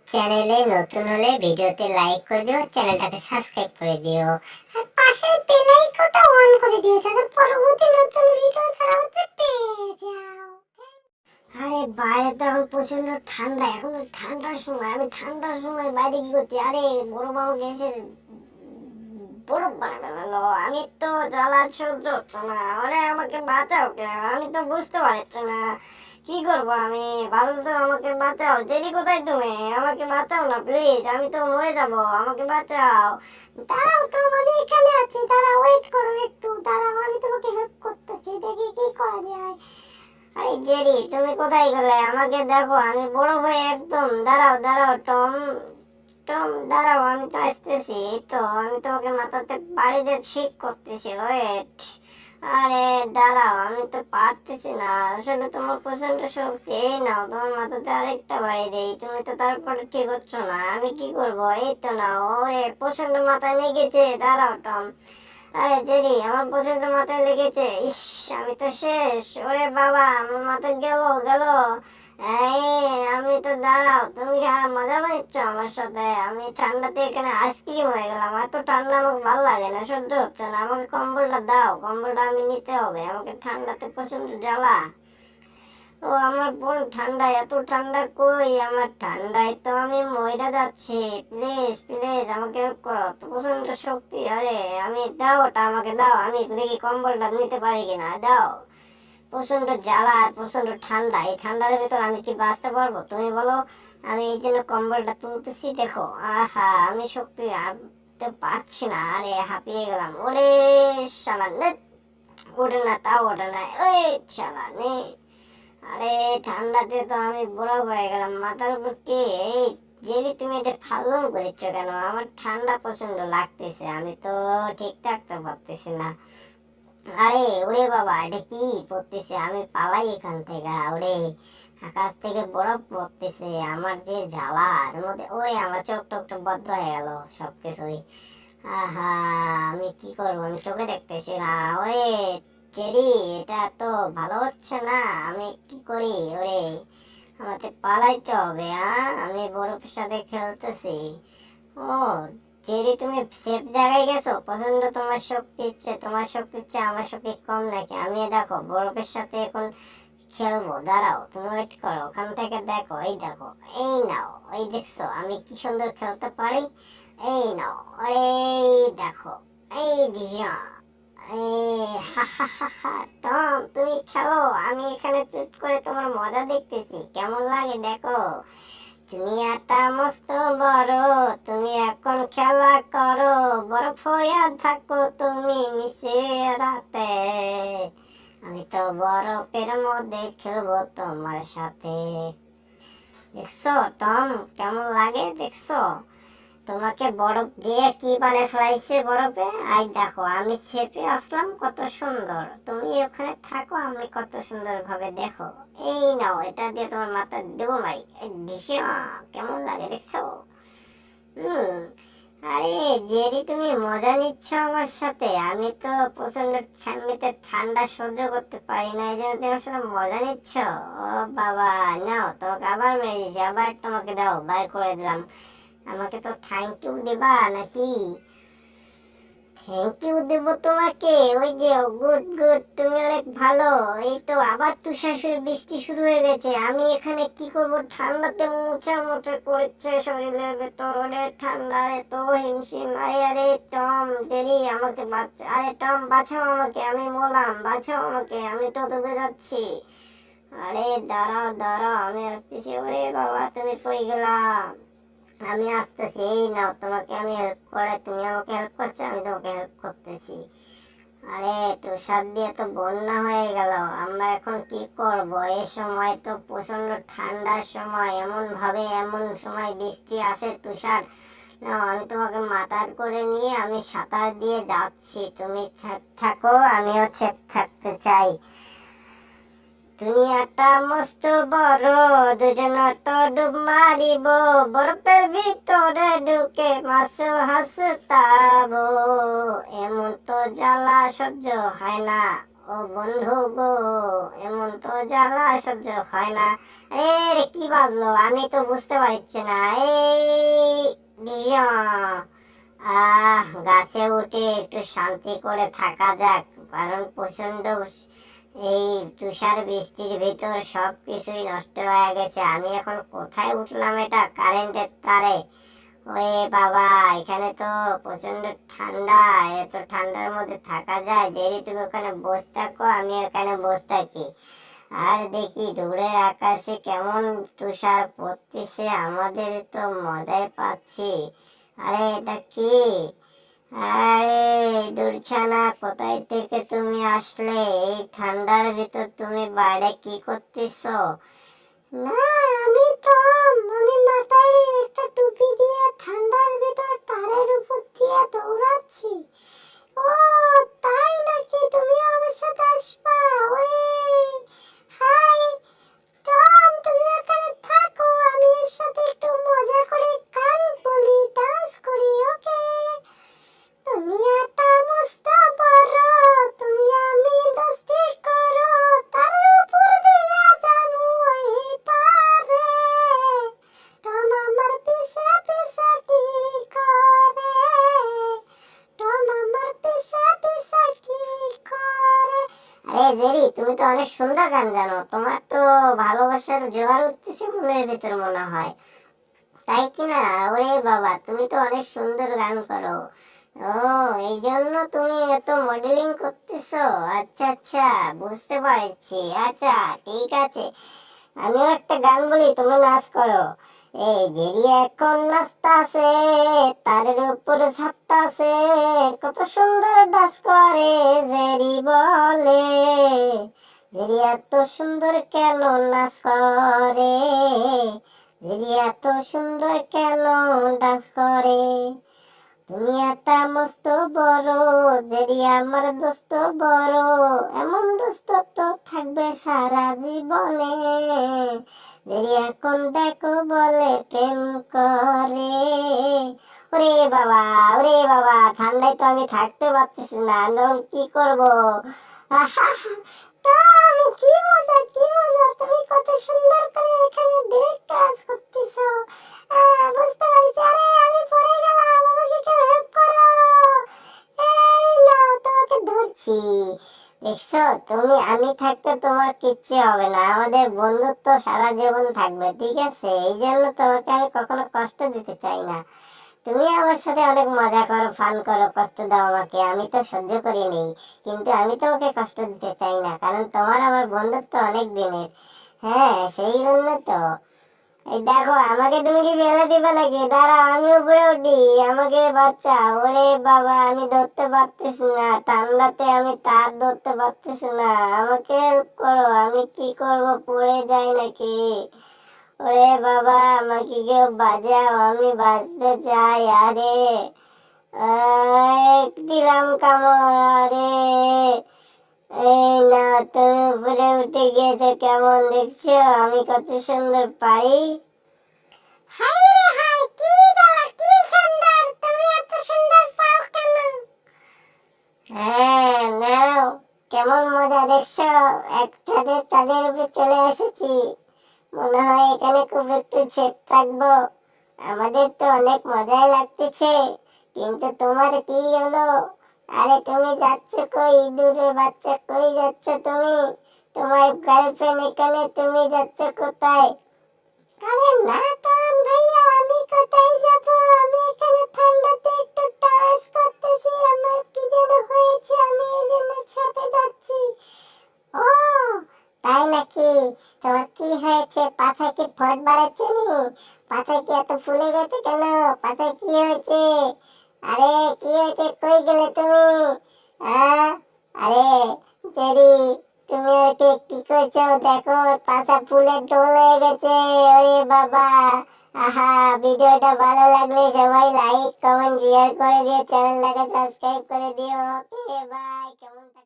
চ্যানেলে নতুন হলে ভিডিওতে লাইক করে দিও, চ্যানেলটাকে সাবস্ক্রাইব করে দিও আর পাশের বেল আইকনটা অন করে দিও যাতে পরবর্তী নতুন ভিডিও ছাড়া পেয়ে যাও। আরে বাইরে তো এখন প্রচন্ড ঠান্ডা, এখন তো ঠান্ডার সময়, আমি ঠান্ডার সময় বাইরে কি করছি? আরে বড় বাবু গ্যাসের বরফ বানালো, আমি তো জ্বালা সহ্য হচ্ছে না। আরে আমাকে বাঁচাও কে, আমি তো বুঝতে পারছি না কি করবো আমি। ভালো তো আমাকে বাঁচাও। জেরি কোথায় তুমি? আমাকে বাঁচাও না প্লিজ, আমি তো মরে যাব, আমাকে বাঁচাও। দাঁড়াও তো, আমি এখানে আছি, দাঁড়াও, ওয়েট করো একটু, দাঁড়াও, আমি তোমাকে হেল্প করতেছি, দেখি কি করা যায়। আরে জেরি তুমি কোথায় গেলে? আমাকে দেখো, আমি বড় হয়ে একদম। দাঁড়াও দাঁড়াও টম, টম দাঁড়াও, আমি তো আসতেছি। এই তো আমি তোমাকে মাথাতে বাড়ি দিয়ে ঠিক করতেছি, ওয়েট। আরে দাঁড়াও, আমি তো পারতেছি না, আসলে তোমার প্রচন্ড শক্তি। এই নাও, তোমার মাথাতে আরেকটা বাড়ি দেই, তুমি তো তারপরে ঠিক হচ্ছ না, আমি কি করবো? এই তো নাও। ওরে প্রচন্ড মাথায় লেগেছে, দাঁড়াও টম। আরে জেরি আমার প্রচন্ড মাথায় লেগেছে, ইস আমি তো শেষ। ওরে বাবা, আমার মাথায় গেল গেল। এই আমি তো, দাঁড়াও, তুমি মজা নিচ্ছ আমার সাথে? আমি ঠান্ডাতে এখানে আইসক্রিম হয়ে গেলাম, এত ঠান্ডা আমাকে ভালো লাগে না, সহ্য হচ্ছে না। আমাকে কম্বলটা দাও, কম্বলটা আমি নিতে হবে, আমাকে ঠান্ডাতে প্রচন্ড জ্বালা। ও আমার বোন, ঠান্ডা, এত ঠান্ডা কই আমার? ঠান্ডায় তো আমি মইরা যাচ্ছি, প্লিজ প্লিজ আমাকে হেল্প করো, তো প্রচন্ড শক্তি। আরে আমি, দাও ওটা আমাকে দাও, আমি দেখি কম্বলটা নিতে পারি কিনা, দাও। প্রচন্ড জ্বালা আর প্রচন্ড ঠান্ডা, এই ঠান্ডার ভিতর আমি কি বাঁচতে পারবো তুমি বলো? আমি এই জন্য কম্বলটা তুলতেছি, দেখো। আহা, আমি শক্তি আনতে পারছি না, আরে হাঁপিয়ে গেলাম। ওরে শালা নে, ওঠে না, তাও ওঠে না, ওই শালা নে। আরে ঠান্ডাতে তো আমি বুড়ো হয়ে গেলাম, মাথার উপর কে? এই জেরি তুমি এটা ফালতু করেছো কেন? আমার ঠান্ডা প্রচন্ড লাগতেছে, আমি তো ঠিক থাকতে পারতেছি না। আরে ওরে বাবা, এটা কি পড়তেছে? আমি পালাই এখান থেকে। ওরে আকাশ থেকে বরফ পড়তেছে, আমার যে জ্বালা এর মধ্যে। ওরে আমার চোখ টোক তো বদ্ধ হয়ে গেল সবকিছুই। আহা, আমি কি করবো? আমি চোখে দেখতেছি না। ওরে টেডি, এটা তো ভালো হচ্ছে না, আমি কি করি? ওরে আমাকে পালাইতে হবে। আমি বরফের সাথে খেলতেছি। ও জেরি, তুমি সেফ জায়গায় গেছো? পছন্দ। তোমার শক্তি ইচ্ছে, তোমার শক্তি ইচ্ছে আমার শক্তি কম নাকি? আমি দেখো বরফের সাথে এখন খেলবো, দাঁড়াও, তুমি ওয়েট করো, ওখান থেকে দেখো, এই দেখো, এই নাও, এই দেখছো আমি কি সুন্দর খেলতে পারি? এই নাও, এই দেখো, এই ডিজা, এই হা হা হা হা। টম তুমি খেলো, আমি এখানে চুট করে তোমার মজা দেখতেছি, কেমন লাগে দেখো। দুনিয়াটা মস্ত বড়, তুমি এখন খেলা করো, বরফ হইয়া থাকো তুমি নিচে রাতে, আমি তো বরফের মধ্যে খেলবো তোমার সাথে। দেখছো টম, কেমন লাগে দেখছো? তোমাকে বরফ দিয়ে কি বানিয়ে ফেলাইছে বরফে। আই দেখো, আমি চেপে আসলাম, কত সুন্দর। তুমি ওখানে থাকো, আমি কত সুন্দর ভাবে দেখো। এই নাও, এটা দিয়ে তোমার মাথা দেবো মারি। এই ডিসিয়া, কেমন লাগে দেখছো? হুম। আরে জেরি, তুমি মজা নিচ্ছ আমার সাথে? আমি তো প্রচন্ড ঠান্ডাতে ঠান্ডা সহ্য করতে পারি না, এই জন্য তোমার সাথে মজা নিচ্ছ। ও বাবা, নাও, তোমাকে আবার মেরে দিয়েছি, আবার তোমাকে দাও, বার করে দিলাম। আমাকে তো থ্যাংক ইউ দিবা নাকি? থ্যাংক ইউ দেবো তোমাকে? ওই যে গুড গুড, তুমি অনেক ভালো। এই তো আবার তুষার বৃষ্টি শুরু হয়ে গেছে, আমি এখানে কি করব? ঠান্ডাতে মোচা মোচা করছে শরীরের ভেতর, ওরে ঠান্ডা, এত হিমশিম। আরে টম, জেরি আমাকে বাঁচা, আরে টম বাঁচাও আমাকে, আমি মরলাম, বাঁচাও আমাকে, আমি তো ডুবে যাচ্ছি। আরে দাঁড়াও দাঁড়াও, আমি আসতেছি। ওরে বাবা, তুমি কই গেলা? আমি আসতেছি, এই নাও, তোমাকে আমি হেল্প করে, তুমি আমাকে হেল্প করছো, আমি তোমাকে হেল্প করতেছি। আরে তুষার দিয়ে তো বন্যা হয়ে গেল, আমরা এখন কি করব? এই সময় তো প্রচন্ড ঠান্ডার সময়, এমন ভাবে এমন সময় বৃষ্টি আসে, তুষার। নাও, আমি তোমাকে মাথার করে নিয়ে আমি সাঁতার দিয়ে যাচ্ছি, তুমি থাকো, আমিও সেফ থাকতে চাই। দুনিয়াটা মস্ত বড়, দুজন তো ডুব মারিব, বরফের ভিতরে ঢুকে মাছ হাসতাবো, এমন তো জ্বালা সহ্য হয় না। ও বন্ধু গো, এমন তো জ্বালা সহ্য হয় না। আরে কি বাজলো, আমি তো বুঝতে পারছি না। এই ডিয়া, গাছে উঠে একটু শান্তি করে থাকা যাক, কারণ প্রচন্ড এই তুষার বৃষ্টির ভিতর সব কিছুই নষ্ট হয়ে গেছে। আমি এখন কোথায় উঠলাম, এটা কারেন্টের তারে। ওরে বাবা, এখানে তো প্রচন্ড ঠান্ডা। এত ঠান্ডার মধ্যে থাকা যায়? দেরি, তুমি ওখানে বসে থাকো, আমি ওখানে বসে থাকি। আর দেখি দূরের আকাশে কেমন তুষার পড়তেছে, আমাদের তো মজাই পাচ্ছি। আরে এটা কি? আরে দুর্ছানা, কোথায় থেকে তুমি আসলে? এই ঠান্ডার ভিতর তুমি বাইরে কি করতেছো? না, আমি মাথায় একটা টুপি দিয়ে ঠান্ডার ভিতর তারের উপর দিয়ে দৌড়াচ্ছি। ও তাই নাকি? তুমি আমার সাথে আসবা? ওরে হাই টম, তুমি এখানে থাকো, আমি এর সাথে একটু মজা করে গান বলি, ডান্স করি, ওকে? দুনিয়াটা মস্ত বড়, তুমি আমি দোস্তি করো, তার উপর দিয়া জানু ওই পারে। টম আমার পিছে পিছে কি করে? টম আমার পিছে পিছে কি করে? আরে জেরি, তুমি তো অনেক সুন্দর গান জানো, তোমার তো ভালোবাসার জোয়ার উঠতেছে মনের ভিতর মনে হয়, তাই কি না? ওরে বাবা, তুমি তো অনেক সুন্দর গান করো। ও, এই জন্য তুমি এত মডেলিং করতেছো? আচ্ছা আচ্ছা, বুঝতে পারছি। আচ্ছা ঠিক আছে, আমিও একটা গান বলি, তুমি নাচ করো। এই জেরি এখন নাচতাছে, তারের উপরে ছাপতাছে, কত সুন্দর ডান্স করে জেরি বলে। জেরি এত সুন্দর কেন নাচ করে? জেরি এত সুন্দর কেন ডান্স করে? দুনিয়াটা মস্ত বড়, জেরি আমার দোস্ত বড়, এমন দোস্ত তো থাকবে সারা জীবনে। জেরি এখন দেখো বলে প্রেম করে। ওরে বাবা, ওরে বাবা, ঠান্ডায় তো আমি থাকতে পারতেছি না, আমি এখন কি করবো? আহা, টম, কি মজা কি মজা, তুমি কত সুন্দর করে এখানে ব্রেক ডান্স করতেছো। বুঝতে পারছি। আরে আমি পড়ে গেলাম, আমাকে কেউ হেল্প করো। এই নাও, তোমাকে ধরছি। দেখছো, তুমি আমি থাকতে তোমার কিচ্ছু হবে না, আমাদের বন্ধুত্ব সারা জীবন থাকবে, ঠিক আছে? এই জন্য তোমাকে আমি কখনো কষ্ট দিতে চাই না। তুমি আমার সাথে অনেক মজা করো, ফান করো, কষ্ট দাও আমাকে, আমি তো সহ্য করি নেই, কিন্তু আমি তোমাকে কষ্ট দিতে চাই না, কারণ তোমার আমার বন্ধুত্ব অনেক দিনের। হ্যাঁ, সেই জন্য তো। এই দেখো, আমাকে তুমি কি ফেলে দিবে নাকি? দাঁড়াও, আমি উপরে উঠি, আমাকে বাঁচাও। ওরে বাবা, আমি ধরতে পারতেছি না, ঠান্ডাতে আমি তার ধরতে পারতেছি না, আমাকে হেল্প করো, আমি কি করব, পড়ে যাই নাকি? ওরে বাবা, আমাকে কেউ বাঁচাও, আমি বাঁচতে চাই। আরে দিলাম কামড় রে। এই না, তুমি উপরে উঠে গিয়েছো, কেমন দেখছো আমি কত সুন্দর পারি? হাই রে হাই, কি দাঁড়া, কি সুন্দর, তুমি এত সুন্দর পাও কেন? হ্যাঁ নাও, কেমন মজা দেখছো, একসাথে চাঁদের উপরে চলে এসেছি। মনে হয় এখানে খুব একটু ছেপ থাকবো, আমাদের তো অনেক মজাই লাগতেছে। কিন্তু তোমার কি হলো? আরে তুমি যাচ্ছ কই, দূরের বাচ্চা, কই যাচ্ছ তুমি? তোমার গার্লফ্রেন্ড এখানে, তুমি যাচ্ছ কোথায়? আরে না টম ভাইয়া, আমি কোথায় যাব? আমি এখানে ঠান্ডাতে একটু টাচ করতেছি, আমার কি যেন হয়েছে, আমি এই জন্য চেপে যাচ্ছি। ও তাই নাকি? তোমার কি হয়েছে? পাছায় কি ফট বাড়াচ্ছে নি? পাছায় কি এত ফুলে গেছে কেন? পাছায় কি হয়েছে? আরে কি হয়েছে, কই গেলে তুমি? হ্যাঁ, আরে জেরি, তুমি ওকে কি করছো? দেখো, পাছা ফুলে ঢোল হয়ে গেছে। ওরে বাবা, আহা, ভিডিওটা ভালো লাগলে সবাই লাইক কমেন্ট শেয়ার করে দিও, চ্যানেলটাকে সাবস্ক্রাইব করে দিও। ওকে বাই, কেমন থাকো?